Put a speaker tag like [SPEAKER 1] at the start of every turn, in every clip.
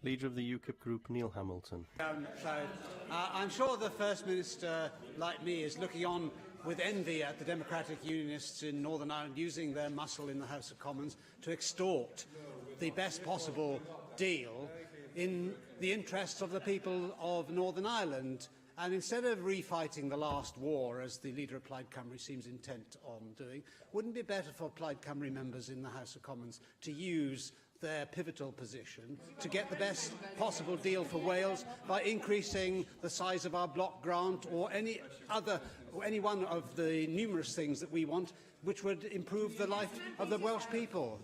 [SPEAKER 1] Leader of the UKIP group, Neil Hamilton.
[SPEAKER 2] I'm sure the First Minister, like me, is looking on with envy at the Democratic Unionists in Northern Ireland using their muscle in the House of Commons to extort the best possible deal in the interests of the people of Northern Ireland. And instead of refighting the last war, as the Leader of Plaid Cymru seems intent on doing, wouldn't it be better for Plaid Cymru members in the House of Commons to use their pivotal position to get the best possible deal for Wales by increasing the size of our block grant or any one of the numerous things that we want which would improve the life of the Welsh people?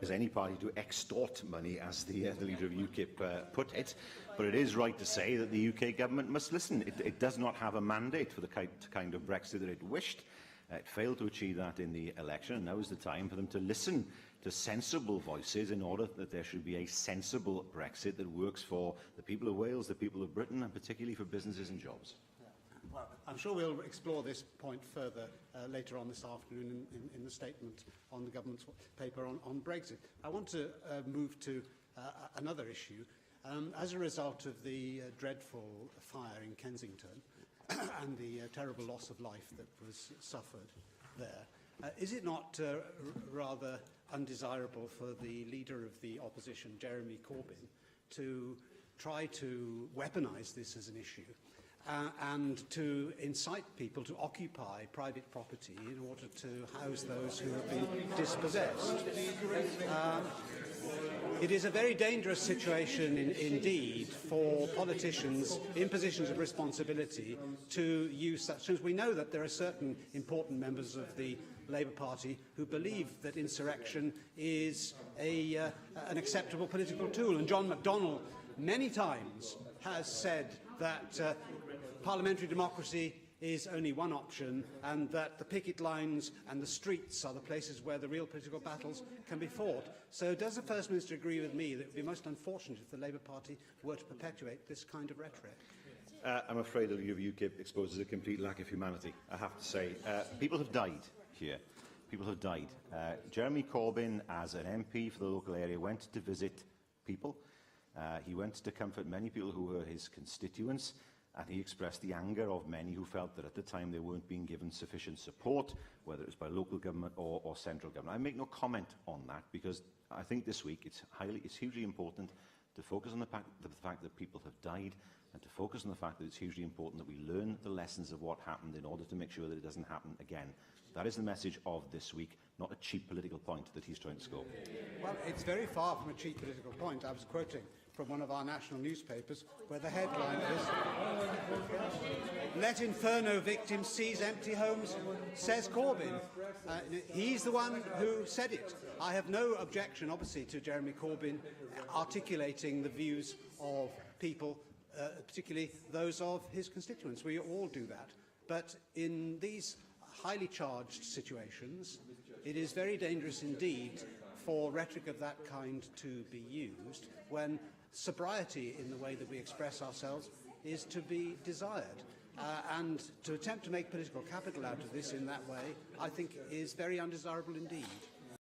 [SPEAKER 3] As any party to extort money, as the leader of UKIP put it, but it is right to say that the UK government must listen. It does not have a mandate for the kind of Brexit that it wished. It failed to achieve that in the election, and now is the time for them to listen to sensible voices in order that there should be a sensible Brexit that works for the people of Wales, the people of Britain, and particularly for businesses and jobs.
[SPEAKER 2] Well, I'm sure we'll explore this point further later on this afternoon in the statement on the government's paper on Brexit. I want to move to another issue. As a result of the dreadful fire in Kensington and the terrible loss of life that was suffered there, is it not rather undesirable for the leader of the opposition, Jeremy Corbyn, to try to weaponise this as an issue and to incite people to occupy private property in order to house those who have been dispossessed? It is a very dangerous situation indeed for politicians in positions of responsibility to use such things. We know that there are certain important members of the Labour Party who believe that insurrection is an acceptable political tool, and John McDonnell many times has said that parliamentary democracy is only one option, and that the picket lines and the streets are the places where the real political battles can be fought. So does the First Minister agree with me that it would be most unfortunate if the Labour Party were to perpetuate this kind of rhetoric?
[SPEAKER 3] I'm afraid that UKIP exposes a complete lack of humanity, I have to say. People have died here. People have died. Jeremy Corbyn, as an MP for the local area, went to visit people. He went to comfort many people who were his constituents, and he expressed the anger of many who felt that at the time they weren't being given sufficient support, whether it was by local government or central government. I make no comment on that because I think this week it's hugely important to focus on the fact that people have died, and to focus on the fact that it's hugely important that we learn the lessons of what happened in order to make sure that it doesn't happen again. That is the message of this week, not a cheap political point that he's trying to score.
[SPEAKER 2] Well, it's very far from a cheap political point. I was quoting from one of our national newspapers where the headline is "Let Inferno victims seize empty homes, says Corbyn." He's the one who said it. I have no objection, obviously, to Jeremy Corbyn articulating the views of people, particularly those of his constituents. We all do that. But in these highly charged situations, it is very dangerous indeed for rhetoric of that kind to be used when sobriety in the way that we express ourselves is to be desired. And to attempt to make political capital out of this in that way, I think, is very undesirable indeed.